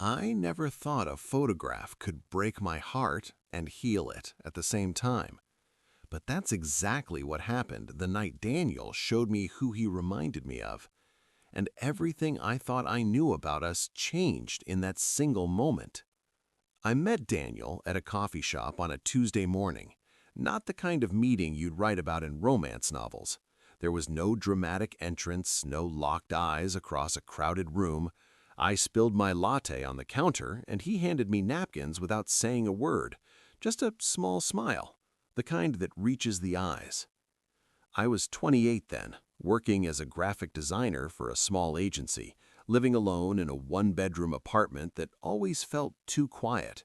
I never thought a photograph could break my heart and heal it at the same time. But that's exactly what happened the night Daniel showed me who he reminded me of. And everything I thought I knew about us changed in that single moment. I met Daniel at a coffee shop on a Tuesday morning. Not the kind of meeting you'd write about in romance novels. There was no dramatic entrance, no locked eyes across a crowded room. I spilled my latte on the counter and he handed me napkins without saying a word, just a small smile, the kind that reaches the eyes. I was 28 then, working as a graphic designer for a small agency, living alone in a one-bedroom apartment that always felt too quiet.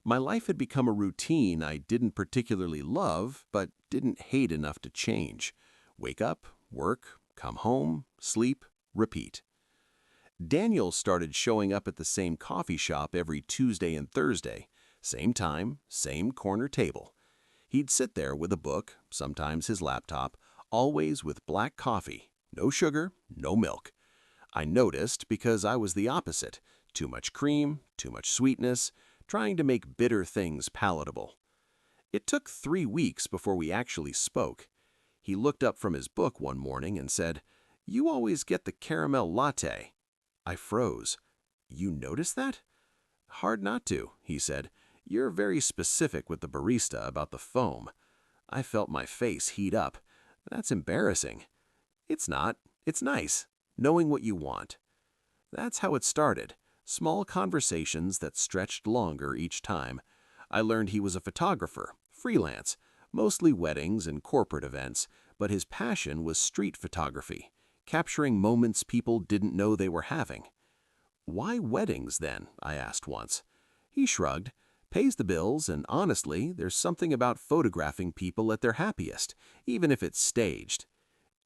My life had become a routine I didn't particularly love, but didn't hate enough to change. Wake up, work, come home, sleep, repeat. Daniel started showing up at the same coffee shop every Tuesday and Thursday, same time, same corner table. He'd sit there with a book, sometimes his laptop, always with black coffee, no sugar, no milk. I noticed because I was the opposite, too much cream, too much sweetness, trying to make bitter things palatable. It took 3 weeks before we actually spoke. He looked up from his book one morning and said, "You always get the caramel latte." I froze. "You noticed that?" "Hard not to," he said. "You're very specific with the barista about the foam." I felt my face heat up. "That's embarrassing." "It's not. It's nice, knowing what you want." That's how it started. Small conversations that stretched longer each time. I learned he was a photographer, freelance, mostly weddings and corporate events, but his passion was street photography, capturing moments people didn't know they were having. "Why weddings, then?" I asked once. He shrugged. "Pays the bills, and honestly, there's something about photographing people at their happiest, even if it's staged."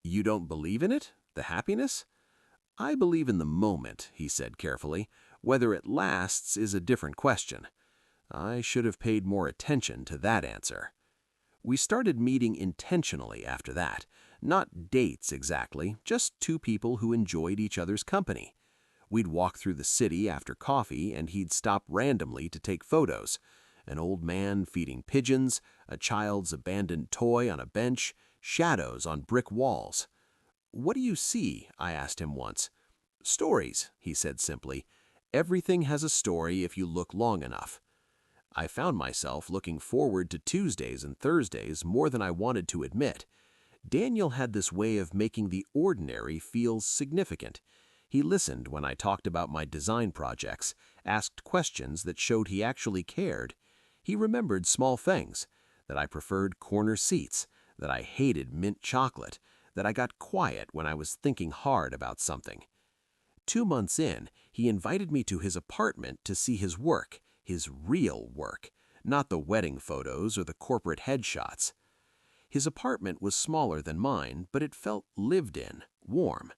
"You don't believe in it? The happiness?" "I believe in the moment," he said carefully. "Whether it lasts is a different question." I should have paid more attention to that answer. We started meeting intentionally after that. Not dates exactly, just two people who enjoyed each other's company. We'd walk through the city after coffee and he'd stop randomly to take photos. An old man feeding pigeons, a child's abandoned toy on a bench, shadows on brick walls. "What do you see?" I asked him once. "Stories," he said simply. "Everything has a story if you look long enough." I found myself looking forward to Tuesdays and Thursdays more than I wanted to admit. Daniel had this way of making the ordinary feel significant. He listened when I talked about my design projects, asked questions that showed he actually cared. He remembered small things, that I preferred corner seats, that I hated mint chocolate, that I got quiet when I was thinking hard about something. 2 months in, he invited me to his apartment to see his work, his real work, not the wedding photos or the corporate headshots. His apartment was smaller than mine, but it felt lived in, warm.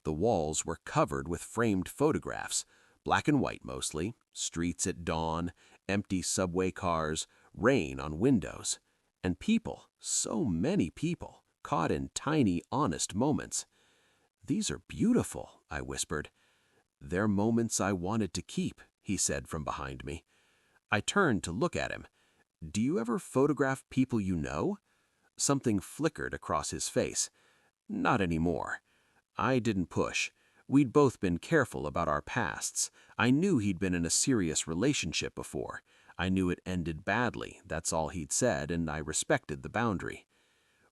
The walls were covered with framed photographs, black and white mostly, streets at dawn, empty subway cars, rain on windows. And people, so many people, caught in tiny, honest moments. "These are beautiful," I whispered. "They're moments I wanted to keep," he said from behind me. I turned to look at him. "Do you ever photograph people you know?" Something flickered across his face. "Not anymore." I didn't push. We'd both been careful about our pasts. I knew he'd been in a serious relationship before. I knew it ended badly, that's all he'd said, and I respected the boundary.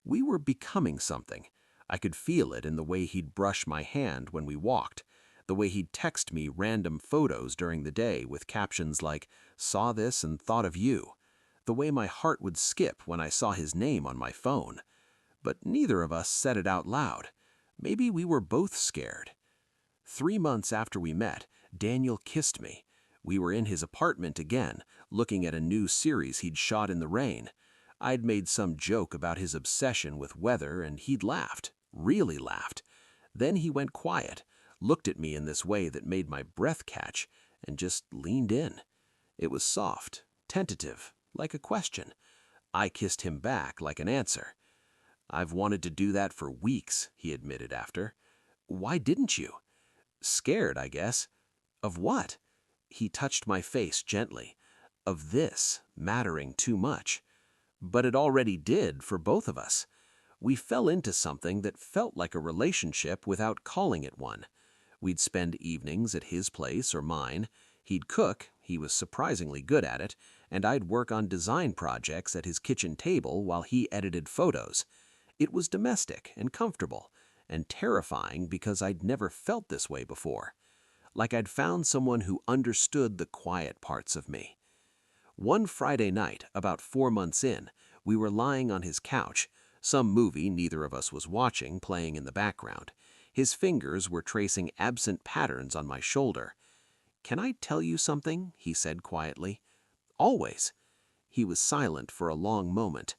We were becoming something. I could feel it in the way he'd brush my hand when we walked, the way he'd text me random photos during the day with captions like, "Saw this and thought of you," the way my heart would skip when I saw his name on my phone. But neither of us said it out loud. Maybe we were both scared. 3 months after we met, Daniel kissed me. We were in his apartment again, looking at a new series he'd shot in the rain. I'd made some joke about his obsession with weather and he'd laughed, really laughed. Then he went quiet, looked at me in this way that made my breath catch, and just leaned in. It was soft, tentative, like a question. I kissed him back like an answer. "I've wanted to do that for weeks," he admitted after. "Why didn't you?" "Scared, I guess." "Of what?" He touched my face gently, of this mattering too much. But it already did for both of us. We fell into something that felt like a relationship without calling it one. We'd spend evenings at his place or mine. He'd cook, he was surprisingly good at it, and I'd work on design projects at his kitchen table while he edited photos. It was domestic and comfortable, and terrifying because I'd never felt this way before. Like I'd found someone who understood the quiet parts of me. One Friday night, about 4 months in, we were lying on his couch, some movie neither of us was watching playing in the background. His fingers were tracing absent patterns on my shoulder. "Can I tell you something?" he said quietly. "Always." He was silent for a long moment.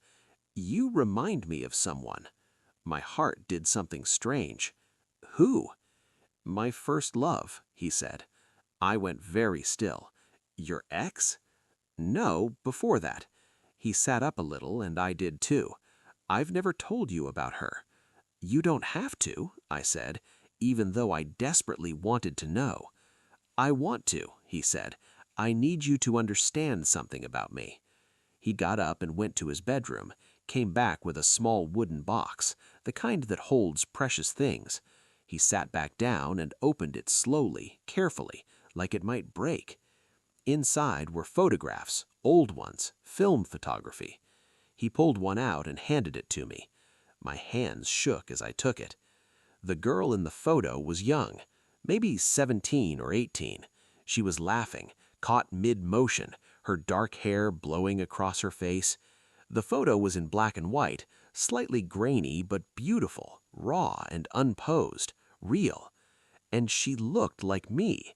"You remind me of someone." My heart did something strange. "Who?" "My first love," he said. I went very still. "Your ex?" "No, before that." He sat up a little, and I did too. "I've never told you about her." "You don't have to," I said, even though I desperately wanted to know. "I want to," he said. "I need you to understand something about me." He got up and went to his bedroom, came back with a small wooden box, the kind that holds precious things. He sat back down and opened it slowly, carefully, like it might break. Inside were photographs, old ones, film photography. He pulled one out and handed it to me. My hands shook as I took it. The girl in the photo was young, maybe 17 or 18. She was laughing, caught mid-motion, her dark hair blowing across her face. The photo was in black and white, slightly grainy but beautiful, raw and unposed, real. And she looked like me.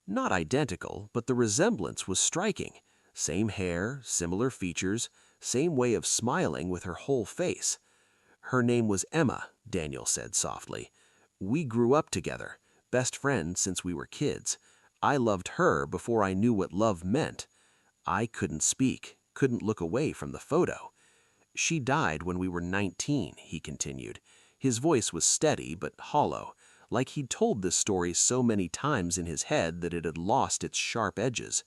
Not identical, but the resemblance was striking. Same hair, similar features, same way of smiling with her whole face. "Her name was Emma," Daniel said softly. "We grew up together, best friends since we were kids. I loved her before I knew what love meant." I couldn't speak, couldn't look away from the photo. "She died when we were 19, he continued. His voice was steady but hollow, like he'd told this story so many times in his head that it had lost its sharp edges.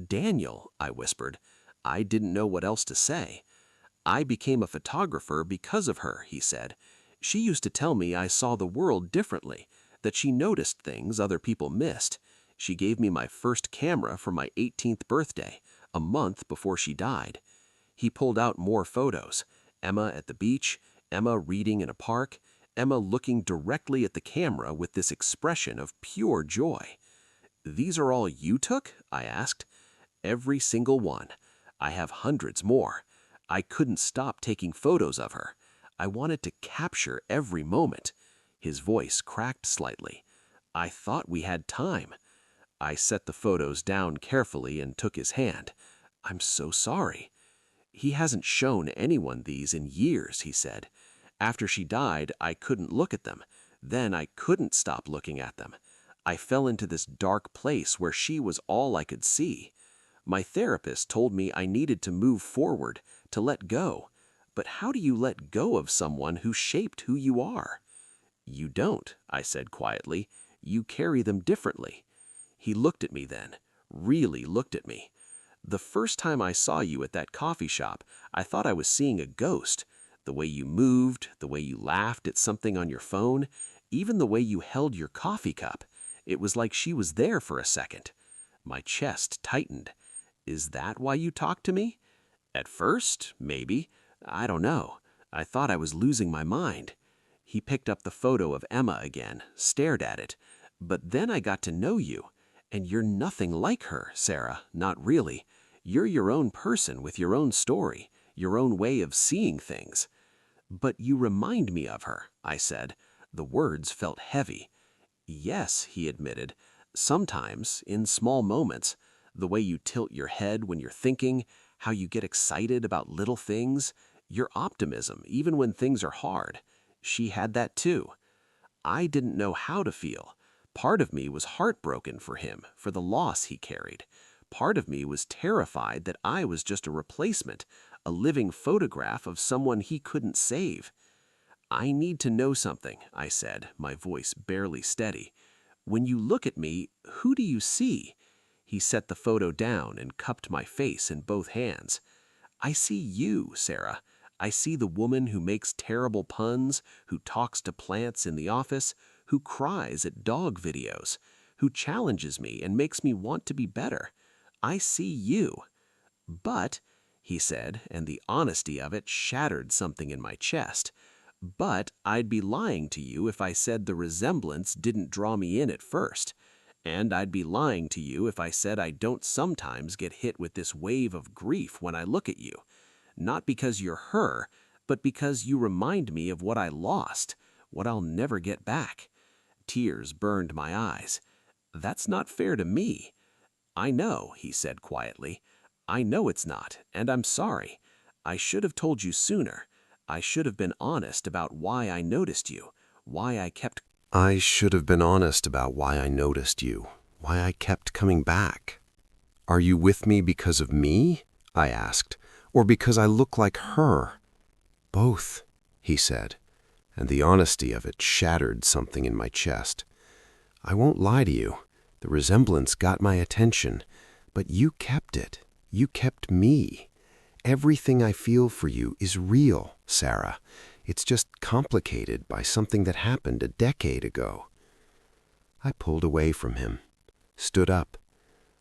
"Daniel," I whispered. I didn't know what else to say. "I became a photographer because of her," he said. "She used to tell me I saw the world differently, that she noticed things other people missed. She gave me my first camera for my 18th birthday, a month before she died." He pulled out more photos. Emma at the beach, Emma reading in a park, Emma looking directly at the camera with this expression of pure joy. "These are all you took?" I asked. "Every single one. I have hundreds more. I couldn't stop taking photos of her. I wanted to capture every moment." His voice cracked slightly. "I thought we had time." I set the photos down carefully and took his hand. "I'm so sorry." "He hasn't shown anyone these in years," he said. "After she died, I couldn't look at them. Then I couldn't stop looking at them. I fell into this dark place where she was all I could see. My therapist told me I needed to move forward, to let go. But how do you let go of someone who shaped who you are?" "You don't," I said quietly. "You carry them differently." He looked at me then, really looked at me. "The first time I saw you at that coffee shop, I thought I was seeing a ghost. The way you moved, the way you laughed at something on your phone, even the way you held your coffee cup. It was like she was there for a second." My chest tightened. "Is that why you talked to me?" "At first, maybe. I don't know. I thought I was losing my mind." He picked up the photo of Emma again, stared at it. "But then I got to know you. And you're nothing like her, Sarah, not really. You're your own person with your own story, your own way of seeing things." "But you remind me of her," I said. The words felt heavy. "Yes," he admitted. "Sometimes, in small moments. The way you tilt your head when you're thinking, how you get excited about little things, your optimism even when things are hard. She had that too." I didn't know how to feel. Part of me was heartbroken for him, for the loss he carried. Part of me was terrified that I was just a replacement, a living photograph of someone he couldn't save. "I need to know something," I said, my voice barely steady. "When you look at me, who do you see?" He set the photo down and cupped my face in both hands. I see you, Sarah. I see the woman who makes terrible puns, who talks to plants in the office, who cries at dog videos, who challenges me and makes me want to be better. I see you. But, he said, and the honesty of it shattered something in my chest, but I'd be lying to you if I said the resemblance didn't draw me in at first. And I'd be lying to you if I said I don't sometimes get hit with this wave of grief when I look at you. Not because you're her, but because you remind me of what I lost, what I'll never get back. Tears burned my eyes. That's not fair to me. I know, he said quietly. I know it's not, and I'm sorry. I should have told you sooner. I should have been honest about why I noticed you, why I kept... I should have been honest about why I noticed you, why I kept coming back. Are you with me because of me? I asked, or because I look like her? Both, he said, and the honesty of it shattered something in my chest. I won't lie to you. The resemblance got my attention, but you kept it. You kept me. Everything I feel for you is real, Sarah. It's just complicated by something that happened a decade ago. I pulled away from him, stood up.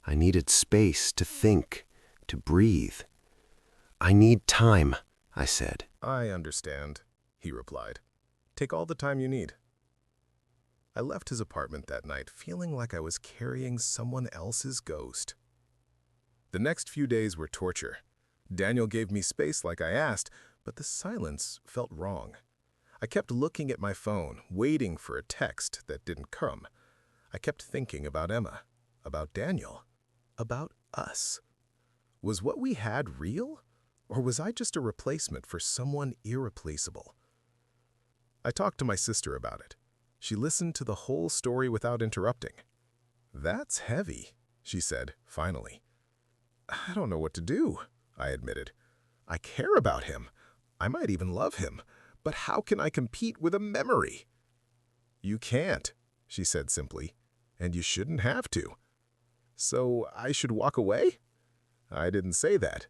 I needed space to think, to breathe. I need time, I said. I understand, he replied. Take all the time you need. I left his apartment that night feeling like I was carrying someone else's ghost. The next few days were torture. Daniel gave me space like I asked, but the silence felt wrong. I kept looking at my phone, waiting for a text that didn't come. I kept thinking about Emma, about Daniel, about us. Was what we had real, or was I just a replacement for someone irreplaceable? I talked to my sister about it. She listened to the whole story without interrupting. "That's heavy," she said, finally. "I don't know what to do," I admitted. "I care about him. I might even love him. But how can I compete with a memory?" "You can't," she said simply, "and you shouldn't have to." "So I should walk away?" "I didn't say that."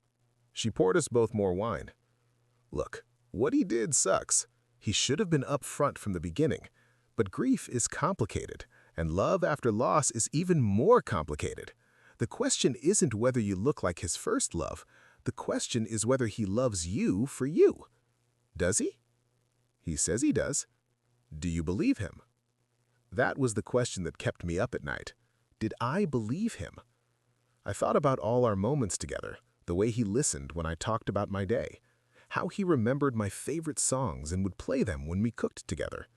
She poured us both more wine. "Look, what he did sucks. He should have been upfront from the beginning. But grief is complicated, and love after loss is even more complicated. The question isn't whether you look like his first love. The question is whether he loves you for you. Does he? He says he does. Do you believe him?" That was the question that kept me up at night. Did I believe him? I thought about all our moments together, the way he listened when I talked about my day, how he remembered my favorite songs and would play them when we cooked together,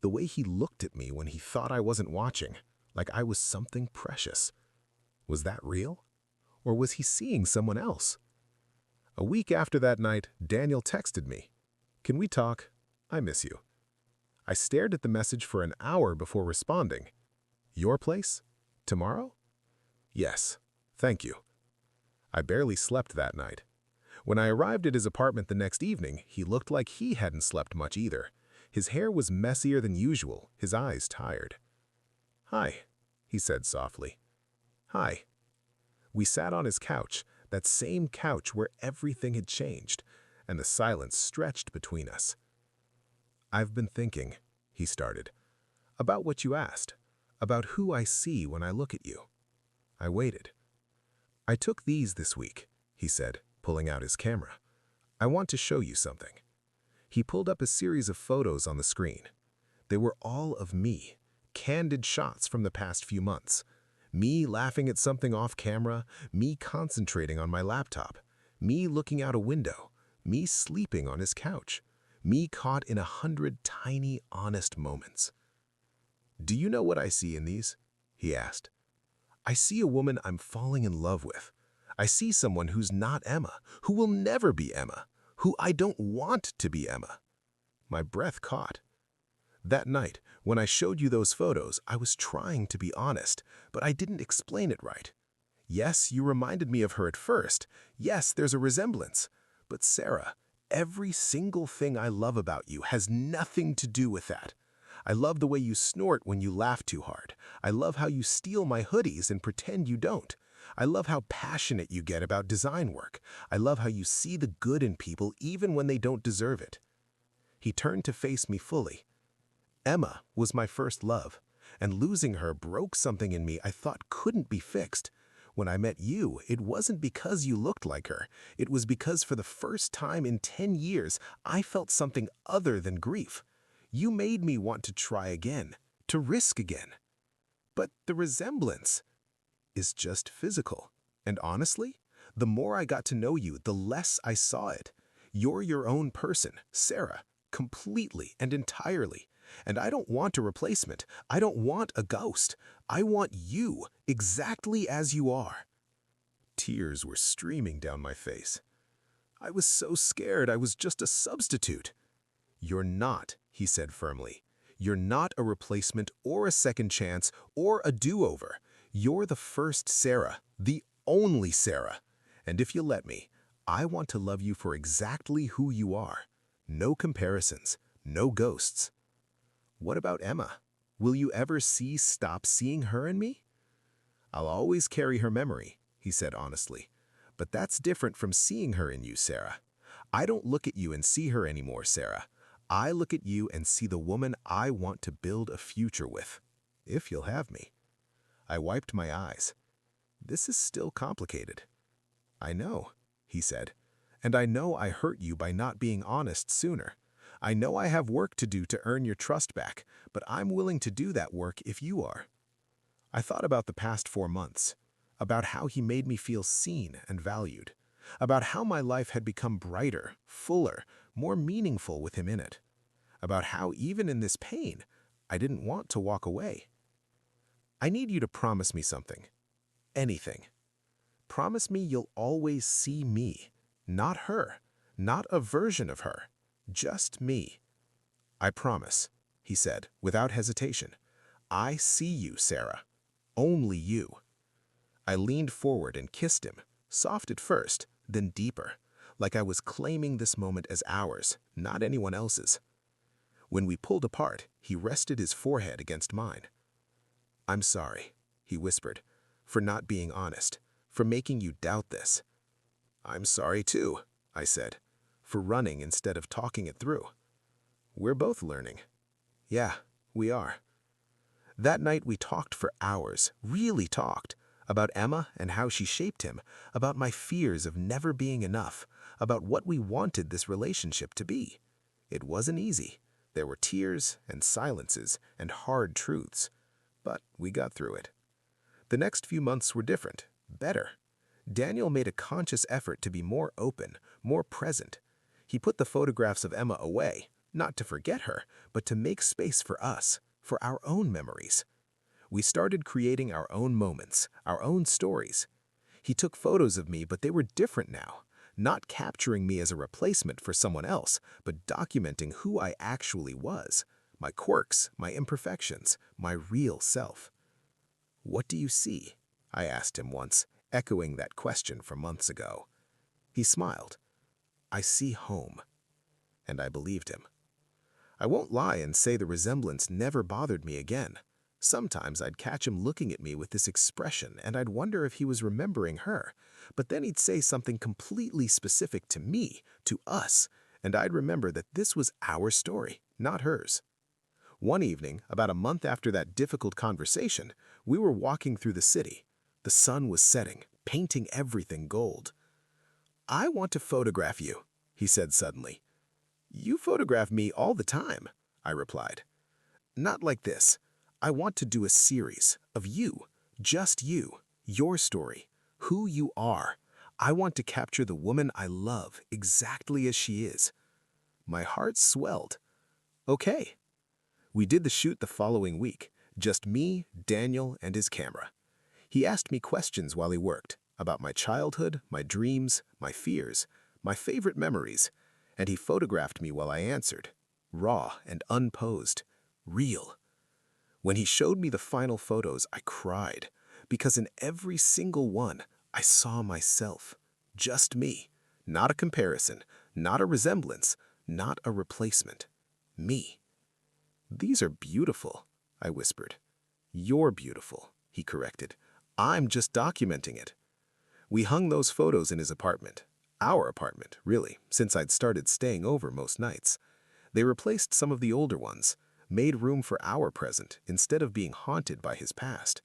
the way he looked at me when he thought I wasn't watching, like I was something precious. Was that real? Or was he seeing someone else? A week after that night, Daniel texted me, "Can we talk? I miss you." I stared at the message for an hour before responding. "Your place? Tomorrow?" "Yes, thank you." I barely slept that night. When I arrived at his apartment the next evening, he looked like he hadn't slept much either. His hair was messier than usual, his eyes tired. "Hi," he said softly. "Hi." We sat on his couch, that same couch where everything had changed, and the silence stretched between us. "I've been thinking," he started, "about what you asked, about who I see when I look at you." I waited. "I took these this week," he said, pulling out his camera. "I want to show you something." He pulled up a series of photos on the screen. They were all of me, candid shots from the past few months. Me laughing at something off camera, me concentrating on my laptop, me looking out a window, me sleeping on his couch, me caught in 100 tiny, honest moments. "Do you know what I see in these?" he asked. "I see a woman I'm falling in love with. I see someone who's not Emma, who will never be Emma, who I don't want to be Emma." My breath caught. That night, when I showed you those photos, I was trying to be honest, but I didn't explain it right. Yes, you reminded me of her at first. Yes, there's a resemblance. But Sarah, every single thing I love about you has nothing to do with that. I love the way you snort when you laugh too hard. I love how you steal my hoodies and pretend you don't. I love how passionate you get about design work. I love how you see the good in people even when they don't deserve it." He turned to face me fully. "Emma was my first love, and losing her broke something in me I thought couldn't be fixed. When I met you, it wasn't because you looked like her. It was because for the first time in 10 years, I felt something other than grief. You made me want to try again, to risk again. But the resemblance is just physical. And honestly, the more I got to know you, the less I saw it. You're your own person, Sarah, completely and entirely. And I don't want a replacement. I don't want a ghost. I want you exactly as you are." Tears were streaming down my face. I was so scared I was just a substitute. "You're not," he said firmly. "You're not a replacement or a second chance or a do-over. You're the first Sarah, the only Sarah. And if you let me, I want to love you for exactly who you are. No comparisons, no ghosts." "What about Emma? Will you ever stop seeing her in me?" "I'll always carry her memory," he said honestly. "But that's different from seeing her in you, Sarah. I don't look at you and see her anymore, Sarah. I look at you and see the woman I want to build a future with, if you'll have me." I wiped my eyes. "This is still complicated." "I know," he said. "And I know I hurt you by not being honest sooner. I know I have work to do to earn your trust back, but I'm willing to do that work if you are." I thought about the past 4 months, about how he made me feel seen and valued, about how my life had become brighter, fuller, more meaningful with him in it, about how even in this pain, I didn't want to walk away. "I need you to promise me something. Anything. Promise me you'll always see me, not her, not a version of her, just me." "I promise," he said without hesitation. "I see you, Sarah. Only you." I leaned forward and kissed him, soft at first, then deeper, like I was claiming this moment as ours, not anyone else's. When we pulled apart, he rested his forehead against mine. "I'm sorry," he whispered, "for not being honest, for making you doubt this." "I'm sorry too," I said, "for running instead of talking it through." "We're both learning." "Yeah, we are." That night we talked for hours, really talked, about Emma and how she shaped him, about my fears of never being enough, about what we wanted this relationship to be. It wasn't easy. There were tears and silences and hard truths, but we got through it. The next few months were different, better. Daniel made a conscious effort to be more open, more present. He put the photographs of Emma away, not to forget her, but to make space for us, for our own memories. We started creating our own moments, our own stories. He took photos of me, but they were different now, not capturing me as a replacement for someone else, but documenting who I actually was, my quirks, my imperfections, my real self. "What do you see?" I asked him once, echoing that question from months ago. He smiled. "I see home." And I believed him. I won't lie and say the resemblance never bothered me again. Sometimes I'd catch him looking at me with this expression and I'd wonder if he was remembering her, but then he'd say something completely specific to me, to us, and I'd remember that this was our story, not hers. One evening, about a month after that difficult conversation, we were walking through the city. The sun was setting, painting everything gold. "I want to photograph you," he said suddenly. "You photograph me all the time," I replied. "Not like this. I want to do a series of you, just you, your story, who you are. I want to capture the woman I love exactly as she is." My heart swelled. "Okay." We did the shoot the following week, just me, Daniel, and his camera. He asked me questions while he worked, about my childhood, my dreams, my fears, my favorite memories, and he photographed me while I answered, raw and unposed, real. When he showed me the final photos, I cried, because in every single one, I saw myself. Just me. Not a comparison, not a resemblance, not a replacement. Me. "These are beautiful," I whispered. "You're beautiful," he corrected. I'm just documenting it. We hung those photos in his apartment. Our apartment, really, since I'd started staying over most nights. They replaced some of the older ones, made room for our present instead of being haunted by his past.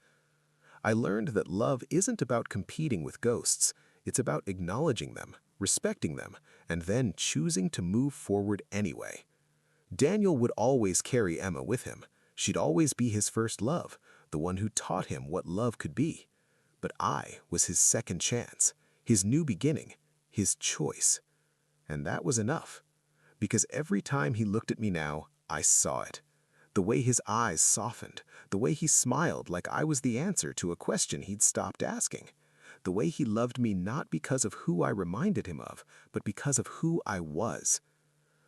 I learned that love isn't about competing with ghosts. It's about acknowledging them, respecting them, and then choosing to move forward anyway. Daniel would always carry Emma with him. She'd always be his first love, the one who taught him what love could be. But I was his second chance, his new beginning, his choice. And that was enough. Because every time he looked at me now, I saw it. The way his eyes softened, the way he smiled like I was the answer to a question he'd stopped asking, the way he loved me not because of who I reminded him of, but because of who I was.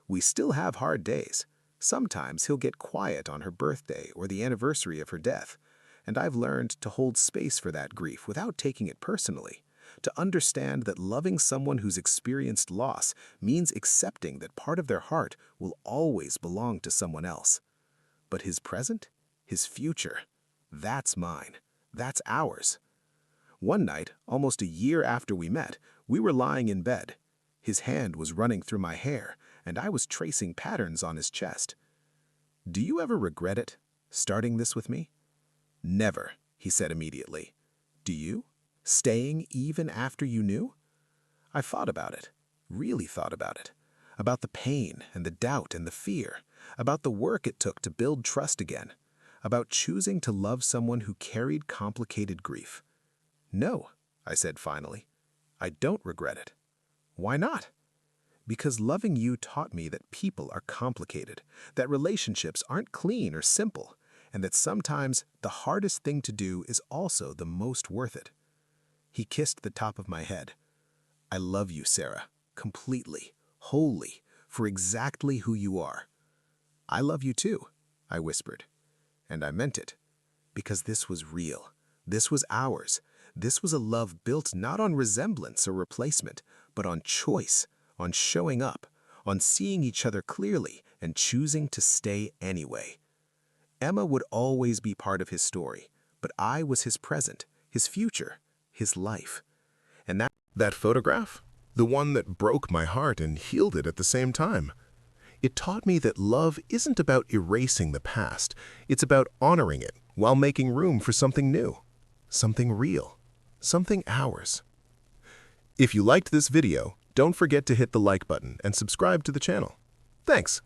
We still have hard days. Sometimes he'll get quiet on her birthday or the anniversary of her death, and I've learned to hold space for that grief without taking it personally, to understand that loving someone who's experienced loss means accepting that part of their heart will always belong to someone else. But his present, his future, that's mine. That's ours. One night, almost a year after we met, we were lying in bed. His hand was running through my hair, and I was tracing patterns on his chest. "Do you ever regret it, starting this with me?" "Never," he said immediately. "Do you? Staying even after you knew?" I thought about it, really thought about it. About the pain and the doubt and the fear, about the work it took to build trust again, about choosing to love someone who carried complicated grief. "No," I said finally. "I don't regret it." "Why not?" "Because loving you taught me that people are complicated, that relationships aren't clean or simple, and that sometimes the hardest thing to do is also the most worth it." He kissed the top of my head. "I love you, Sarah, completely, wholly, for exactly who you are." "I love you too," I whispered. And I meant it. Because this was real. This was ours. This was a love built not on resemblance or replacement, but on choice, on showing up, on seeing each other clearly and choosing to stay anyway. Emma would always be part of his story, but I was his present, his future, his life. And that photograph? The one that broke my heart and healed it at the same time. It taught me that love isn't about erasing the past. It's about honoring it while making room for something new, something real, something ours. If you liked this video, don't forget to hit the like button and subscribe to the channel. Thanks.